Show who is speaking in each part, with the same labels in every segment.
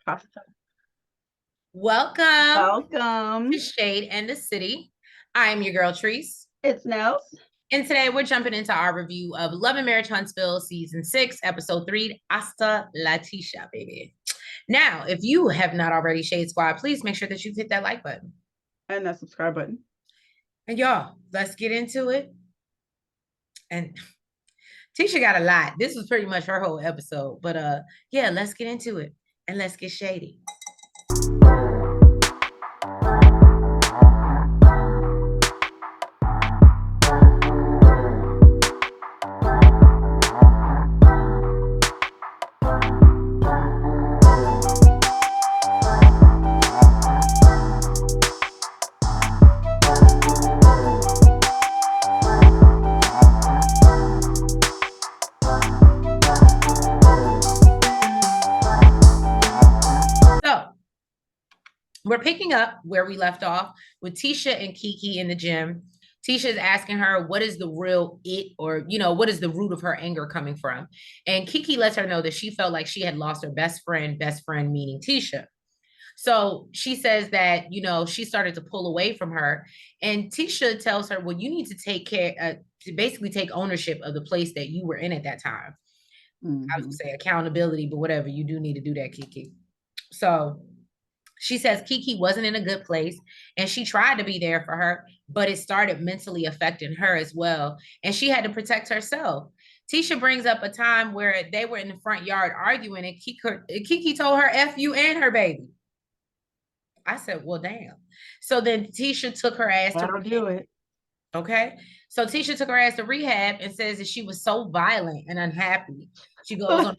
Speaker 1: Hasta.
Speaker 2: Welcome
Speaker 1: Welcome.
Speaker 2: to Shadeinthecity. I'm your girl, Treese.
Speaker 1: It's Nels.
Speaker 2: And today we're jumping into our review of Love and Marriage Huntsville, Season 6, Episode 3, Hasta, LaTisha, baby. Now, if you have not already, Shade Squad, please make sure that you hit that like button.
Speaker 1: And that subscribe button.
Speaker 2: And y'all, let's get into it. And Tisha got a lot. This was pretty much her whole episode. But yeah, let's get into it. And let's get shady. We're picking up where we left off with Tisha and Keke in the gym. Tisha is asking her, what is the real it, or, what is the root of her anger coming from? And Keke lets her know that she felt like she had lost her best friend meaning Tisha. So she says that, she started to pull away from her. And Tisha tells her, well, you need to take care, to basically take ownership of the place that you were in at that time. I was going to say accountability, but whatever, you do need to do that, Keke. So she says Keke wasn't in a good place and she tried to be there for her, but it started mentally affecting her as well. And she had to protect herself. Tisha brings up a time where they were in the front yard arguing and Keke told her F you and her baby. I said, well, damn. So then Tisha took her ass to rehab.
Speaker 1: Do it.
Speaker 2: Okay. So Tisha took her ass to rehab and says that she was so violent and unhappy. She goes on.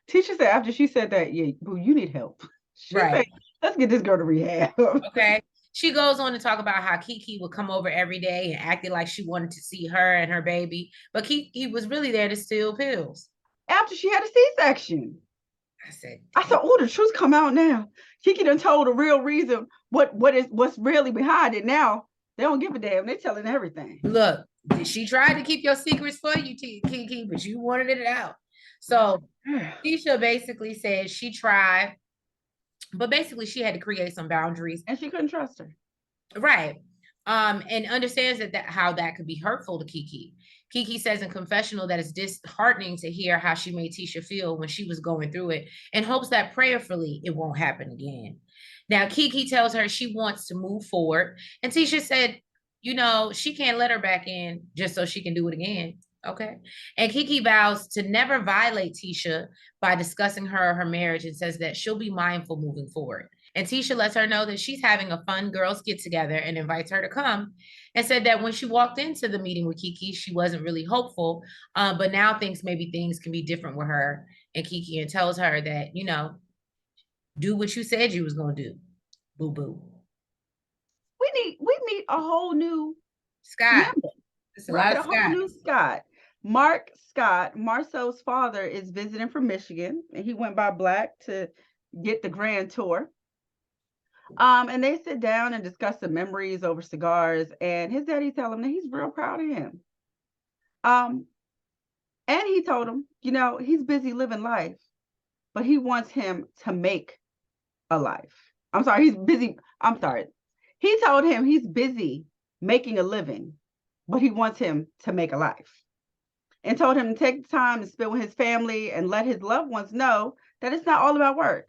Speaker 1: Tisha said after she said that, yeah, boo, you need help. She said, let's get this girl to rehab.
Speaker 2: Okay. She goes on to talk about how Keke would come over every day and acted like she wanted to see her and her baby. But Keke was really there to steal pills.
Speaker 1: After she had a C-section.
Speaker 2: I said,
Speaker 1: oh, the truth come out now. Keke done told the real reason what's really behind it now. They don't give a damn. They're telling everything.
Speaker 2: Look, she tried to keep your secrets for you, Keke, but you wanted it out. So Tisha basically said she tried, but basically she had to create some boundaries.
Speaker 1: And she couldn't trust her.
Speaker 2: Right. And understands that how that could be hurtful to Keke. Keke says in confessional that it's disheartening to hear how she made Tisha feel when she was going through it and hopes that prayerfully it won't happen again. Now, Keke tells her she wants to move forward. And Tisha said, she can't let her back in just so she can do it again. Okay. And Keke vows to never violate Tisha by discussing her marriage and says that she'll be mindful moving forward. And Tisha lets her know that she's having a fun girls get together and invites her to come, and said that when she walked into the meeting with Keke, she wasn't really hopeful, but now thinks maybe things can be different with her and Keke, and tells her that, do what you said you was going to do. Boo boo.
Speaker 1: We need a whole new
Speaker 2: Scott.
Speaker 1: It's a lot of Scott. Whole new Scott. Mark Scott, Marsau's father, is visiting from Michigan, and he went by Black to get the grand tour. And they sit down and discuss the memories over cigars, and his daddy tell him that he's real proud of him. And he told him, he's busy living life, but he wants him to make a life. He told him he's busy making a living, but he wants him to make a life. And told him to take the time to spend with his family and let his loved ones know that it's not all about work.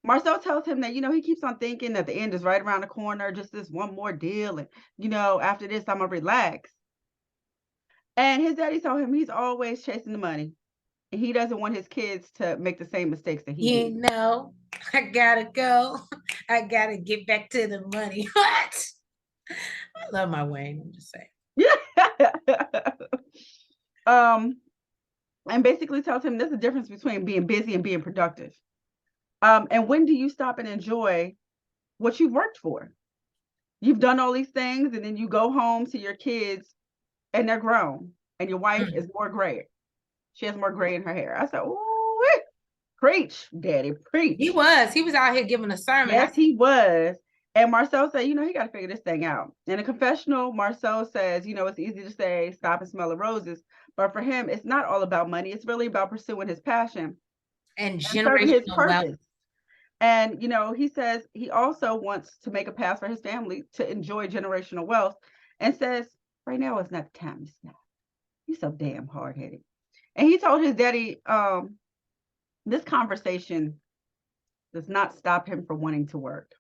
Speaker 1: Marsau tells him that, he keeps on thinking that the end is right around the corner, just this one more deal. And, after this, I'm going to relax. And his daddy told him he's always chasing the money. And he doesn't want his kids to make the same mistakes that he did.
Speaker 2: I got to go. I got to get back to the money. What? I love my Wayne, I'm just saying.
Speaker 1: Yeah. And basically tells him there's a difference between being busy and being productive. And when do you stop and enjoy what you've worked for? You've done all these things, and then you go home to your kids and they're grown, and your wife is more gray. She has more gray in her hair. I said, ooh, preach, daddy, preach.
Speaker 2: He was out here giving a sermon.
Speaker 1: Yes, he was. And Marsau said, he got to figure this thing out. In a confessional, Marsau says, it's easy to say, stop and smell the roses. But for him, it's not all about money. It's really about pursuing his passion
Speaker 2: and generational
Speaker 1: his purpose.
Speaker 2: wealth.
Speaker 1: And, he says he also wants to make a pass for his family to enjoy generational wealth and says, right now is not the time. It's not. He's so damn hard headed. And he told his daddy, this conversation does not stop him from wanting to work.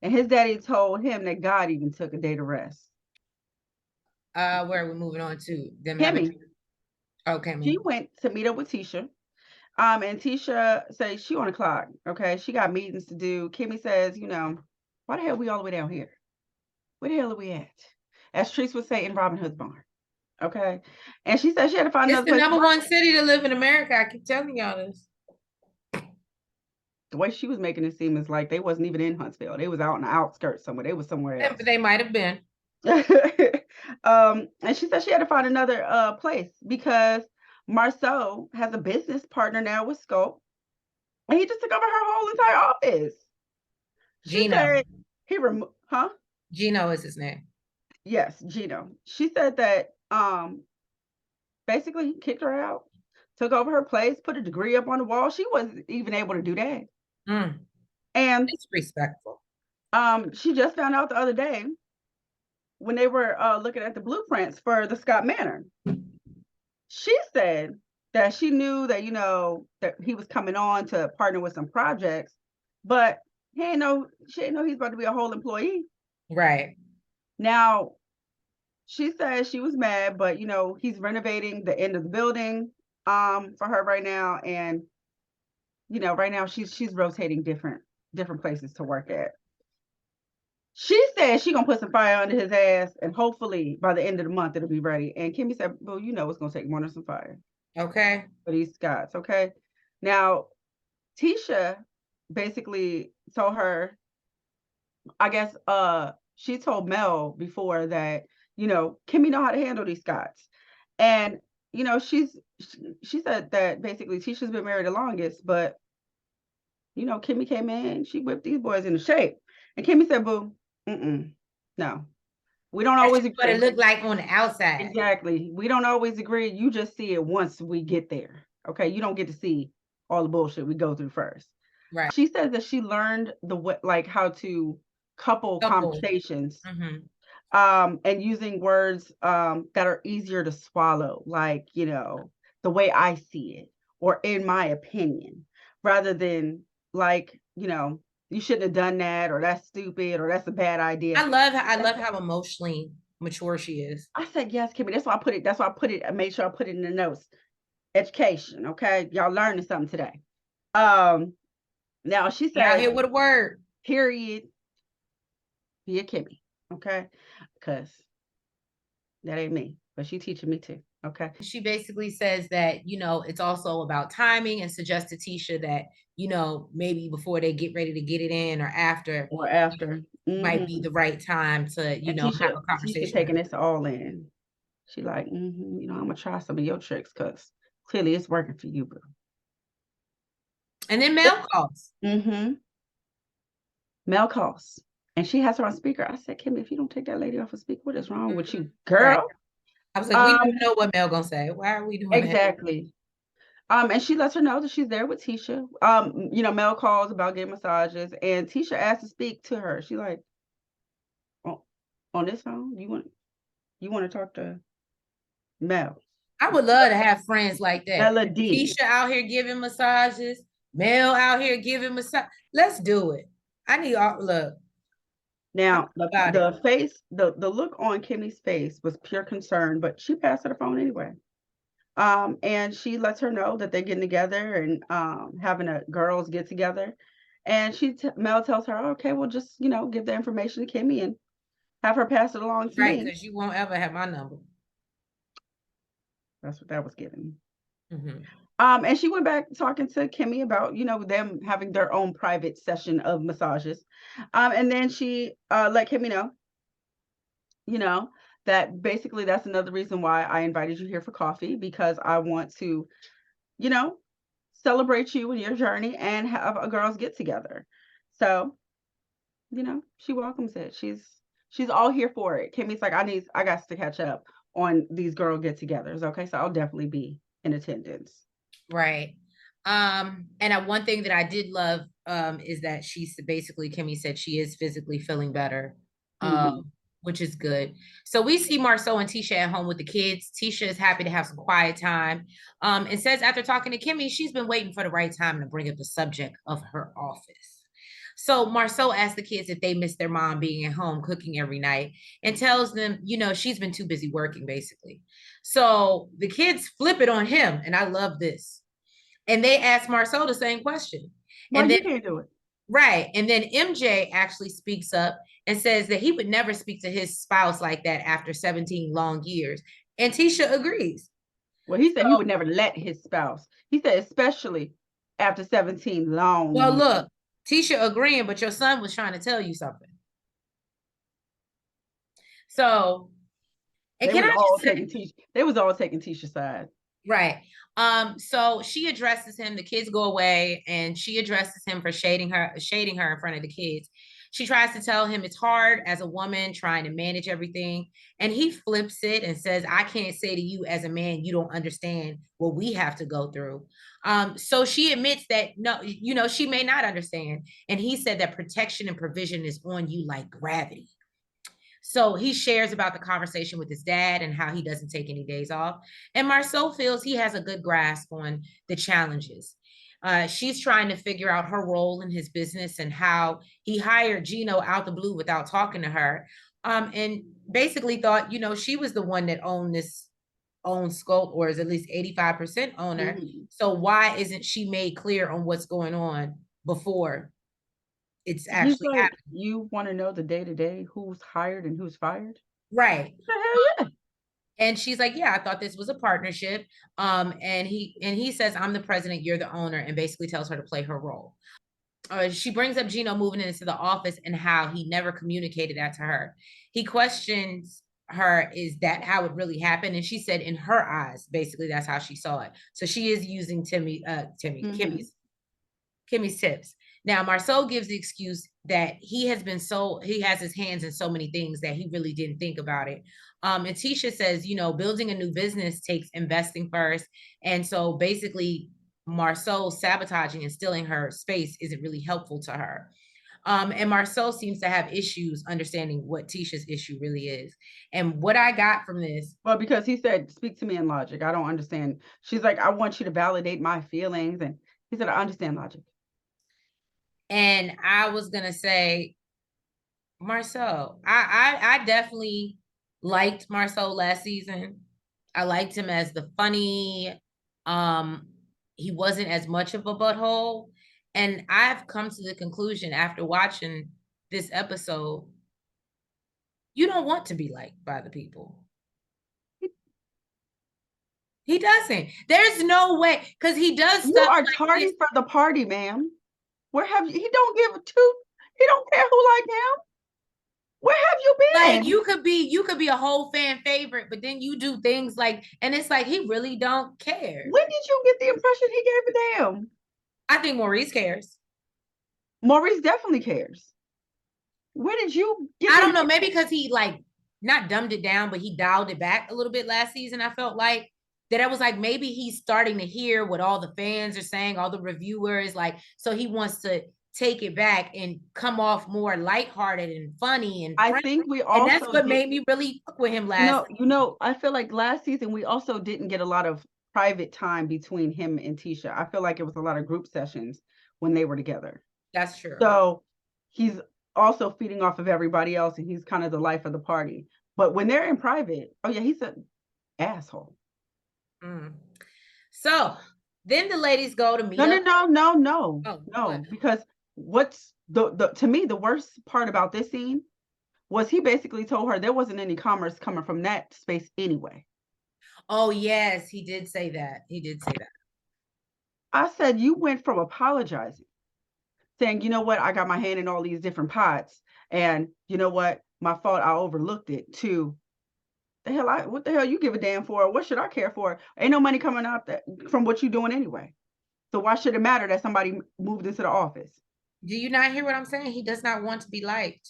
Speaker 1: And his daddy told him that God even took a day to rest.
Speaker 2: Where are we moving on to? Them
Speaker 1: Kimmy.
Speaker 2: Okay.
Speaker 1: She went to meet up with Tisha. And Tisha says she on the clock. Okay. She got meetings to do. Kimmy says, why the hell are we all the way down here? Where the hell are we at? As Treese would say in Robin Hood's barn. Okay. And she said she had to find another
Speaker 2: It's the
Speaker 1: place.
Speaker 2: number one city to live in America. I keep telling y'all this.
Speaker 1: The way she was making it seem is like they wasn't even in Huntsville. They was out in the outskirts somewhere. They was somewhere else.
Speaker 2: They might have been.
Speaker 1: And she said she had to find another place because Marsau has a business partner now with Scope. And he just took over her whole entire office. She said he removed,
Speaker 2: Gino is his name.
Speaker 1: Yes, Gino. She said that basically he kicked her out, took over her place, put a degree up on the wall. She wasn't even able to do that. And
Speaker 2: it's respectful.
Speaker 1: She just found out the other day when they were looking at the blueprints for the Scott Manor. She said that she knew that, that he was coming on to partner with some projects, but she didn't know he's about to be a whole employee.
Speaker 2: Right.
Speaker 1: Now, she said she was mad, but he's renovating the end of the building for her right now. And, right now she's rotating different places to work at. She said she gonna put some fire under his ass, and hopefully by the end of the month it'll be ready. And Kimmy said, well, it's gonna take more than some fire.
Speaker 2: Okay.
Speaker 1: For these Scots, okay? Now, Tisha basically told her, I guess she told Mel before that, Kimmy know how to handle these Scots. And, she said that basically Tisha's been married the longest, but Kimmy came in, she whipped these boys into shape. And Kimmy said, boo, no. We don't always agree.
Speaker 2: What it looked like on the outside.
Speaker 1: Exactly. We don't always agree. You just see it once we get there. Okay. You don't get to see all the bullshit we go through first.
Speaker 2: Right.
Speaker 1: She says that she learned how to couple conversations, and using words that are easier to swallow, like, the way I see it, or in my opinion, rather than like, you shouldn't have done that, or that's stupid, or that's a bad idea.
Speaker 2: I love how emotionally mature she is.
Speaker 1: I said, yes, Kimmy. That's why I put it. I made sure I put it in the notes. Education, okay? Y'all learning something today. Now she said,
Speaker 2: out here with a word.
Speaker 1: Period. Be a Kimmy, okay? Because that ain't me, but she teaching me too. Okay.
Speaker 2: She basically says that, it's also about timing, and suggests to Tisha that, maybe before they get ready to get it in or after might be the right time to, Tisha, have a conversation.
Speaker 1: Tisha taking this all in. She like, I'm gonna try some of your tricks because clearly it's working for you, bro.
Speaker 2: And then Mel calls.
Speaker 1: Mel calls. And she has her on speaker. I said, Kimmy, if you don't take that lady off of speaker, what is wrong with you, girl? Right.
Speaker 2: I was like, we don't know what Mel gonna say. Why are we doing
Speaker 1: exactly that? And she lets her know that she's there with Tisha. Mel calls about getting massages, and Tisha asks to speak to her. She's like, oh, on this phone, you want to talk to Mel?
Speaker 2: I would love to have friends like that.
Speaker 1: Melody.
Speaker 2: Tisha out here giving massages, Mel out here giving massage. Let's do it. I need all look.
Speaker 1: Now the face, the look on Kimmy's face was pure concern, but she passed her the phone anyway. And she lets her know that they're getting together and having a girls get together. And Mel tells her, okay, well, just give the information to Kimmy and have her pass it along to me.
Speaker 2: Right, because you won't ever have my number.
Speaker 1: That's what that was giving. And she went back talking to Kimmy about, them having their own private session of massages. And then she let Kimmy know, that basically that's another reason why I invited you here for coffee, because I want to, celebrate you and your journey and have a girls get together. So, she welcomes it. She's all here for it. Kimmy's like, I got to catch up on these girl get-togethers. Okay, so I'll definitely be in attendance.
Speaker 2: Right. One thing that I did love is that she's basically, Kimmy said she is physically feeling better,
Speaker 1: Mm-hmm.
Speaker 2: which is good. So we see Marsau and Tisha at home with the kids. Tisha is happy to have some quiet time, and says after talking to Kimmy, she's been waiting for the right time to bring up the subject of her office. So Marsau asks the kids if they miss their mom being at home cooking every night, and tells them, she's been too busy working, basically. So the kids flip it on him, and I love this. And they asked Marsau the same question.
Speaker 1: Well,
Speaker 2: And then,
Speaker 1: you can't do it.
Speaker 2: right. And then MJ actually speaks up and says that he would never speak to his spouse like that after 17 long years. And Tisha agrees.
Speaker 1: Well, he said he would never let his spouse. He said, especially after 17 long
Speaker 2: Well,
Speaker 1: years.
Speaker 2: look, Tisha agreeing, but your son was trying to tell you something. So, and
Speaker 1: They
Speaker 2: can
Speaker 1: was
Speaker 2: I
Speaker 1: all
Speaker 2: just
Speaker 1: taking
Speaker 2: say,
Speaker 1: Tisha. They was all taking Tisha's side.
Speaker 2: right. So she addresses him, the kids go away, and she addresses him for shading her in front of the kids. She tries to tell him it's hard as a woman trying to manage everything. And he flips it and says, I can't say to you as a man, you don't understand what we have to go through. So she admits that, no, she may not understand. And he said that protection and provision is on you like gravity. So he shares about the conversation with his dad and how he doesn't take any days off. And Marsau feels he has a good grasp on the challenges. She's trying to figure out her role in his business and how he hired Gino out the blue without talking to her. And basically thought, she was the one that owned Scope, or is at least 85% owner.
Speaker 1: Mm-hmm.
Speaker 2: So why isn't she made clear on what's going on before it's
Speaker 1: He's
Speaker 2: actually
Speaker 1: like,
Speaker 2: happening?
Speaker 1: you want to know the day-to-day, who's hired and who's fired?
Speaker 2: Right.
Speaker 1: The hell yeah.
Speaker 2: And she's like, yeah, I thought this was a partnership. And he says, I'm the president, you're the owner, and basically tells her to play her role. She brings up Gino moving into the office and how he never communicated that to her. He questions her, is that how it really happened? And she said, in her eyes, basically, that's how she saw it. So she is using
Speaker 1: Mm-hmm.
Speaker 2: Kimmy's tips. Now, Marsau gives the excuse that he has his hands in so many things that he really didn't think about it. And Tisha says, building a new business takes investing first. And so basically, Marsau sabotaging and stealing her space isn't really helpful to her. And Marsau seems to have issues understanding what Tisha's issue really is. And what I got from this.
Speaker 1: Well, because he said, speak to me in logic. I don't understand. She's like, I want you to validate my feelings. And he said, I understand logic.
Speaker 2: And I was going to say, Marsau, I definitely liked Marsau last season. I liked him as the funny. Um, he wasn't as much of a butthole. And I've come to the conclusion after watching this episode, you don't want to be liked by the people. He doesn't. There's no way, because he does
Speaker 1: You
Speaker 2: stuff
Speaker 1: are
Speaker 2: like
Speaker 1: tardy
Speaker 2: this.
Speaker 1: for the party, ma'am. Where have you? He don't give a toot. He don't care who like him. Where have you been?
Speaker 2: Like you could be a whole fan favorite, but then you do things like, and it's like he really don't care.
Speaker 1: When did you get the impression he gave a damn?
Speaker 2: I think Maurice cares.
Speaker 1: Maurice definitely cares. Where did you get
Speaker 2: I
Speaker 1: the
Speaker 2: don't know, maybe because he like not dumbed it down, but he dialed it back a little bit last season. I felt like that I was like, maybe he's starting to hear what all the fans are saying, all the reviewers, like, so he wants to take it back and come off more lighthearted and funny and
Speaker 1: I
Speaker 2: friendly.
Speaker 1: think we
Speaker 2: And that's
Speaker 1: also
Speaker 2: what
Speaker 1: did,
Speaker 2: made me really fuck with him last.
Speaker 1: I feel like last season we also didn't get a lot of private time between him and Tisha. I feel like it was a lot of group sessions when they were together.
Speaker 2: That's true.
Speaker 1: So he's also feeding off of everybody else, and he's kind of the life of the party. But when they're in private, oh yeah, he's an asshole.
Speaker 2: Mm. So then the ladies go to meet up.
Speaker 1: No,
Speaker 2: What?
Speaker 1: because what's the to me the worst part about this scene was he basically told her there wasn't any commerce coming from that space anyway.
Speaker 2: Oh yes, he did say that. He did say that.
Speaker 1: I said, you went from apologizing, saying, you know what, I got my hand in all these different pots, and you know what, my fault, I overlooked it, to what the hell you give a damn for? What should I care for? Ain't no money coming out from what you're doing anyway. So why should it matter that somebody moved into the office?
Speaker 2: Do you not hear what I'm saying? He does not want to be liked.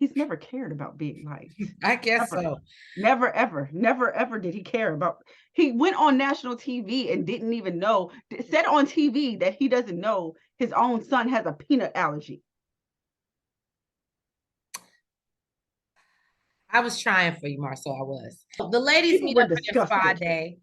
Speaker 1: He's never cared about being liked.
Speaker 2: I guess
Speaker 1: Never.
Speaker 2: so.
Speaker 1: Never, ever, never, ever did he care about. He went on national TV and didn't even know, said on TV that he doesn't know his own son has a peanut allergy.
Speaker 2: I was trying for you, Marsau. I was. The ladies
Speaker 1: People
Speaker 2: meet
Speaker 1: were
Speaker 2: up for their spa
Speaker 1: disgusted.
Speaker 2: day,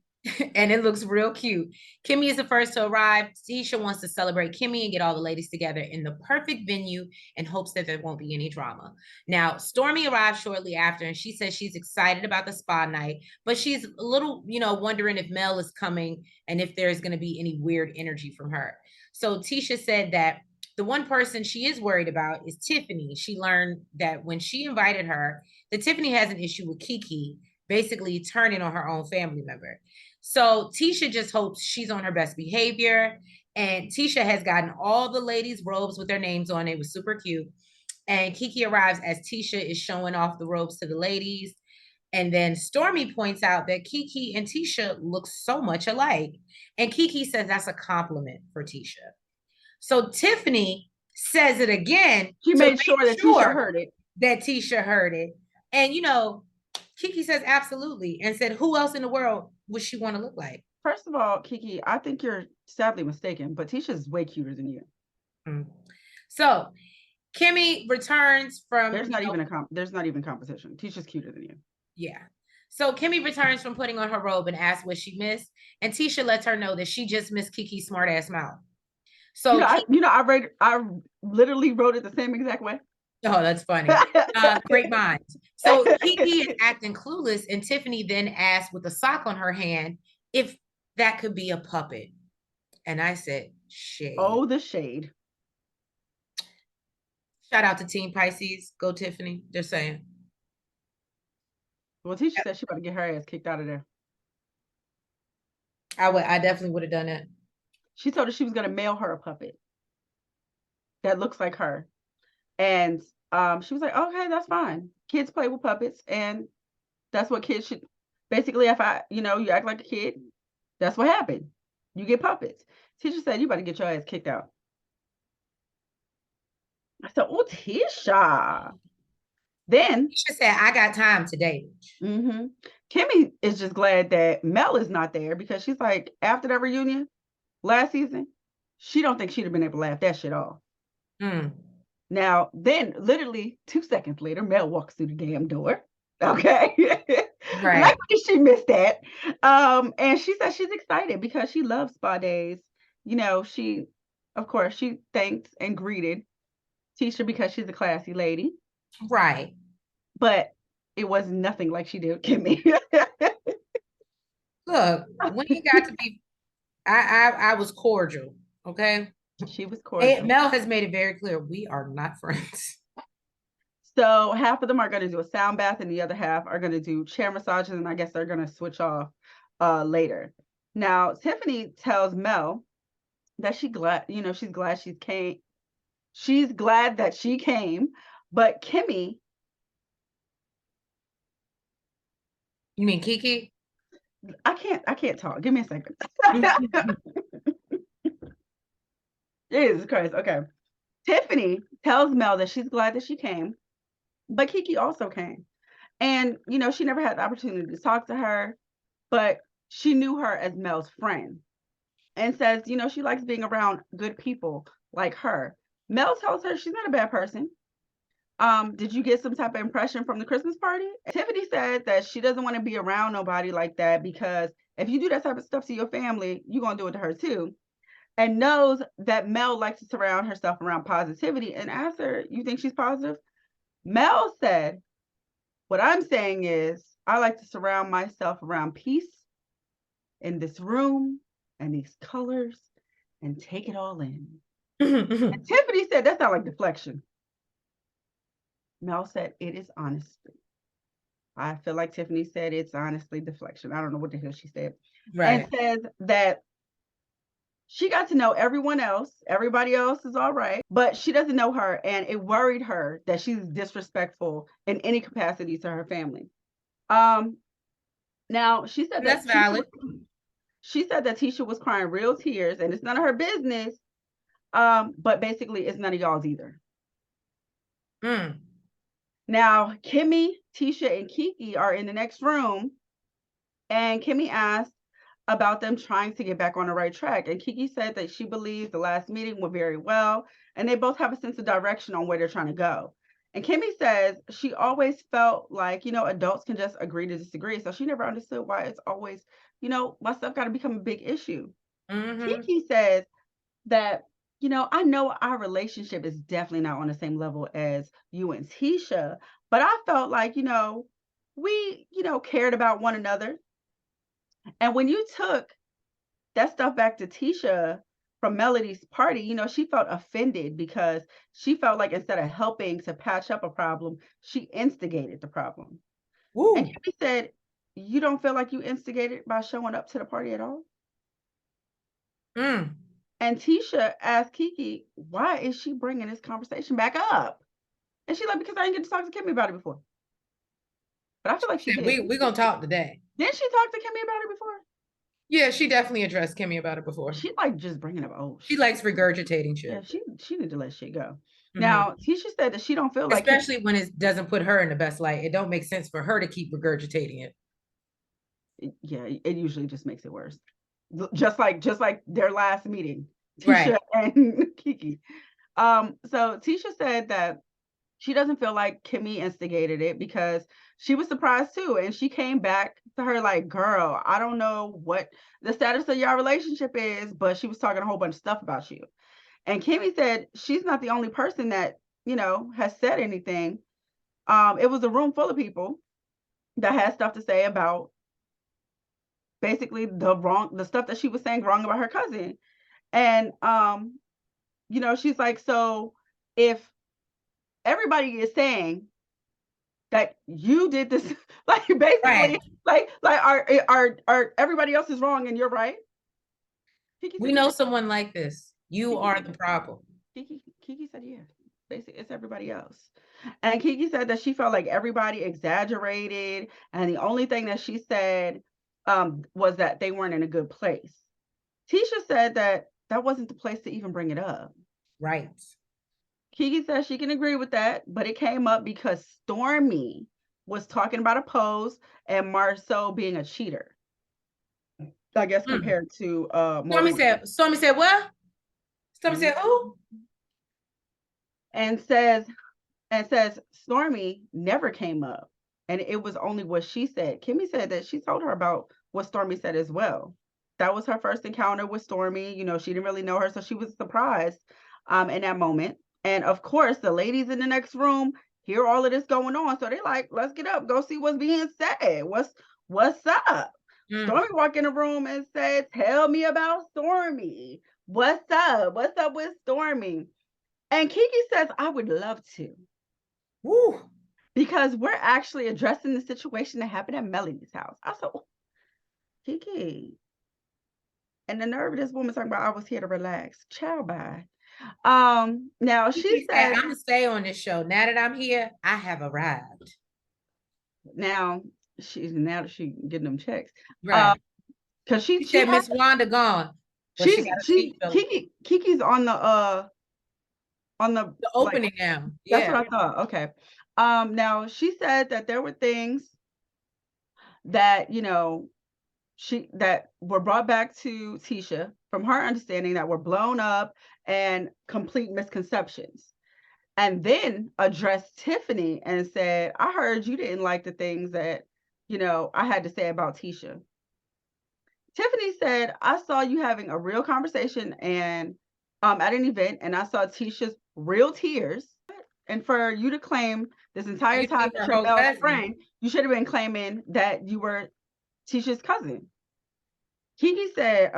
Speaker 2: and it looks real cute. Kimmy is the first to arrive. Tisha wants to celebrate Kimmy and get all the ladies together in the perfect venue in hopes that there won't be any drama. Now, Stormy arrives shortly after, and she says she's excited about the spa night, but she's a little, wondering if Mel is coming and if there's going to be any weird energy from her. So Tisha said that the one person she is worried about is Tiffany. She learned that when she invited her, that Tiffany has an issue with Keke basically turning on her own family member. So Tisha just hopes she's on her best behavior. And Tisha has gotten all the ladies' robes with their names on it. It was super cute. And Keke arrives as Tisha is showing off the robes to the ladies. And then Stormy points out that Keke and Tisha look so much alike. And Keke says that's a compliment for Tisha. So Tiffany says it again.
Speaker 1: She made sure that Tisha heard it.
Speaker 2: That Tisha heard it. And, Keke says absolutely and said, who else in the world would she want to look like?
Speaker 1: First of all, Keke, I think you're sadly mistaken, but Tisha's way cuter than you.
Speaker 2: So Kimmy returns from...
Speaker 1: There's not even competition. Tisha's cuter than you.
Speaker 2: Yeah. So Kimmy returns from putting on her robe and asks what she missed. And Tisha lets her know that she just missed Keke's smart ass mouth. So
Speaker 1: I literally wrote it the same exact way.
Speaker 2: Oh, that's funny. Great minds. So Keke is acting clueless, and Tiffany then asks with a sock on her hand if that could be a puppet. And I said, shade.
Speaker 1: Oh, the shade.
Speaker 2: Shout out to Team Pisces. Go Tiffany. They're saying.
Speaker 1: Well, Tisha said she about to get her ass kicked out of there.
Speaker 2: I definitely would have done that.
Speaker 1: She told her she was going to mail her a puppet that looks like her. And she was like, okay, that's fine. Kids play with puppets, and that's what kids should. Basically, if you act like a kid, that's what happened. You get puppets. Tisha said, you better get your ass kicked out. I said, oh, Tisha. Then
Speaker 2: Tisha said, I got time today.
Speaker 1: Kimmy is just glad that Mel is not there, because she's like, after that reunion last season, she don't think she'd have been able to laugh that shit off. Now, then literally 2 seconds later, Mel walks through the damn door. Okay. Right. Luckily she missed that. And she said she's excited because she loves spa days. She thanked and greeted Tisha because she's a classy lady.
Speaker 2: Right.
Speaker 1: But it was nothing like she did Kimmy.
Speaker 2: Look, we ain't got to be. I was cordial. Okay.
Speaker 1: She was cordial.
Speaker 2: Mel has made it very clear we are not friends.
Speaker 1: So half of them are going to do a sound bath, and the other half are going to do chair massages, and I guess they're going to switch off later. Now, Tiffany tells Mel that she's glad she came. She's glad that she came, but Kimmy.
Speaker 2: You mean Keke?
Speaker 1: I can't talk. Give me a second. Jesus Christ. Okay. Tiffany tells Mel that she's glad that she came, but Keke also came. And, she never had the opportunity to talk to her, but she knew her as Mel's friend, and says, she likes being around good people like her. Mel tells her she's not a bad person. Did you get some type of impression from the Christmas party? Tiffany said that she doesn't want to be around nobody like that, because if you do that type of stuff to your family, you're going to do it to her too. And knows that Mel likes to surround herself around positivity, and asked her, you think she's positive? Mel said, what I'm saying is, I like to surround myself around peace in this room and these colors and take it all in. And Tiffany said, that sounds like deflection. Mel said, it is honestly. I feel like Tiffany said it's honestly deflection. I don't know what the hell she said. Right. And says that she got to know everyone else. Everybody else is all right, but she doesn't know her, and it worried her that she's disrespectful in any capacity to her family. Now she said
Speaker 2: that's valid.
Speaker 1: She said that Tisha was crying real tears, and it's none of her business. But basically, it's none of y'all's either. Now, Kimmy, Tisha, and Keke are in the next room, and Kimmy asked about them trying to get back on the right track. And Keke said that she believes the last meeting went very well, and they both have a sense of direction on where they're trying to go. And Kimmy says she always felt like, adults can just agree to disagree. So she never understood why it's always, why stuff got to become a big issue. Keke says that, I know our relationship is definitely not on the same level as you and Tisha, but I felt like, we, cared about one another. And when you took that stuff back to Tisha from Melody's party, she felt offended because she felt like instead of helping to patch up a problem, she instigated the problem. Woo. And Kimmy said, you don't feel like you instigated by showing up to the party at all? And Tisha asked Keke, why is she bringing this conversation back up? And she's like, because I didn't get to talk to Kimmy about it before. But I feel like she did.
Speaker 2: We're going to talk today.
Speaker 1: Didn't she talk to Kimmy about it before?
Speaker 2: Yeah, she definitely addressed Kimmy about it before.
Speaker 1: She like just bringing up,
Speaker 2: she likes regurgitating shit.
Speaker 1: Yeah, she need to let shit go. Now, Tisha said that she don't feel like,
Speaker 2: especially when it doesn't put her in the best light. It don't make sense for her to keep regurgitating it.
Speaker 1: Yeah, it usually just makes it worse. Just like their last meeting, Tisha and Keke. So Tisha said that she doesn't feel like Kimmy instigated it because she was surprised too. And she came back to her like, girl, I don't know what the status of your relationship is, but she was talking a whole bunch of stuff about you. And Kimmy said she's not the only person that, has said anything. It was a room full of people that had stuff to say about basically the stuff that she was saying wrong about her cousin. And, she's like, so if everybody is saying that you did this, like basically, like are everybody else is wrong and you're right?
Speaker 2: We know someone like this. You are the problem.
Speaker 1: Keke said, yeah, basically it's everybody else. And Keke said that she felt like everybody exaggerated, and the only thing that she said was that they weren't in a good place. Tisha said that wasn't the place to even bring it up.
Speaker 2: Right.
Speaker 1: Keke says she can agree with that, but it came up because Stormy was talking about a pose and Marsau being a cheater. I guess compared to
Speaker 2: Stormy said what? Stormy said who?
Speaker 1: And says Stormy never came up. And it was only what she said. Kimmy said that she told her about what Stormy said as well. That was her first encounter with Stormy. She didn't really know her, so she was surprised in that moment. And of course, the ladies in the next room hear all of this going on. So they're like, let's get up, go see what's being said. What's up? Stormy walked in the room and said, tell me about Stormy. What's up? What's up with Stormy? And Keke says, I would love to. Woo. Because we're actually addressing the situation that happened at Melody's house. I said, Keke. And the nerve of this woman talking about I was here to relax. Ciao, bye. Now she said,
Speaker 2: I'm gonna stay on this show. Now that I'm here, I have arrived.
Speaker 1: Now she getting them checks. Right. Because she
Speaker 2: said Miss Wanda gone.
Speaker 1: Keke's on the
Speaker 2: opening now.
Speaker 1: Yeah. That's what I thought. Okay. Now she said that there were things that, that were brought back to Tisha from her understanding that were blown up and complete misconceptions. And then addressed Tiffany and said, I heard you didn't like the things that, I had to say about Tisha. Tiffany said, I saw you having a real conversation and at an event, and I saw Tisha's real tears. And for you to claim this entire time that your best friend, you should have been claiming that you were Tisha's cousin. Keke said,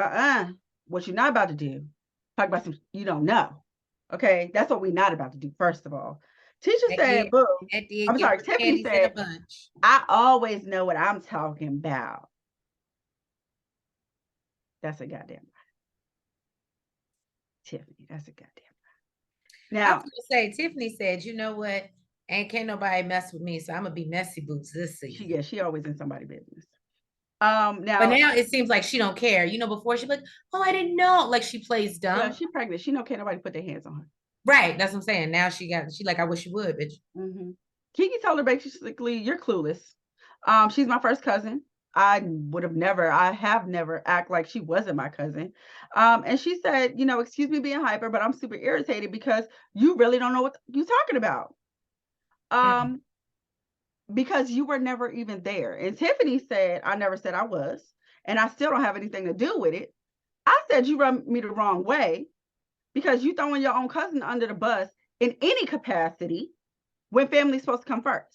Speaker 1: what you're not about to do, talk about some you don't know. Okay, that's what we're not about to do, first of all. Tisha said, boom. I'm sorry, Tiffany said, I always know what I'm talking about. That's a goddamn lie. Tiffany, that's a goddamn lie. Now,
Speaker 2: I was gonna say, Tiffany said, you know what? Can't nobody mess with me, so I'm gonna be messy boots this season.
Speaker 1: She always in somebody's business.
Speaker 2: But now it seems like she don't care. Before she'd be like, oh, I didn't know. Like she plays dumb.
Speaker 1: Yeah, she's pregnant. She don't care nobody put their hands on her.
Speaker 2: Right. That's what I'm saying. Now she like, I wish you would, bitch.
Speaker 1: Keke told her basically, you're clueless. She's my first cousin. I have never act like she wasn't my cousin. And she said, excuse me being hyper, but I'm super irritated because you really don't know what you're talking about.
Speaker 2: Mm.
Speaker 1: Because you were never even there. And Tiffany said, I never said I was, and I still don't have anything to do with it. I said you run me the wrong way because you throwing your own cousin under the bus in any capacity when family's supposed to come first.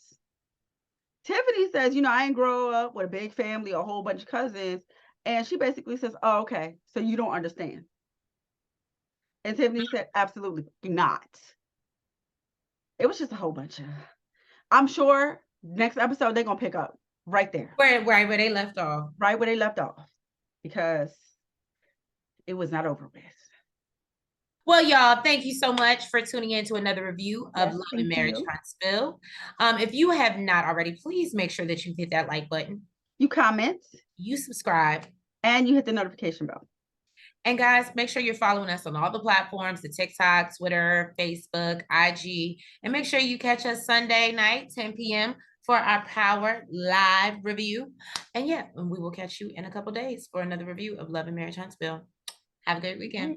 Speaker 1: Tiffany says, I ain't grow up with a big family, a whole bunch of cousins. And she basically says, oh, okay, so you don't understand. And Tiffany said, absolutely not. It was just a whole bunch of, I'm sure next episode they're going to pick up right there.
Speaker 2: Where they left off.
Speaker 1: Right where they left off. Because it was not over with.
Speaker 2: Well, y'all, thank you so much for tuning in to another review of
Speaker 1: Yes,
Speaker 2: Love and
Speaker 1: thank
Speaker 2: Marriage
Speaker 1: you.
Speaker 2: Huntsville. If you have not already, please make sure that you hit that like button.
Speaker 1: You comment.
Speaker 2: You subscribe.
Speaker 1: And you hit the notification bell.
Speaker 2: And guys, make sure you're following us on all the platforms, the TikTok, Twitter, Facebook, IG. And make sure you catch us Sunday night, 10 p.m. for our Power Live review. And yeah, we will catch you in a couple days for another review of Love and Marriage Huntsville. Have a good weekend.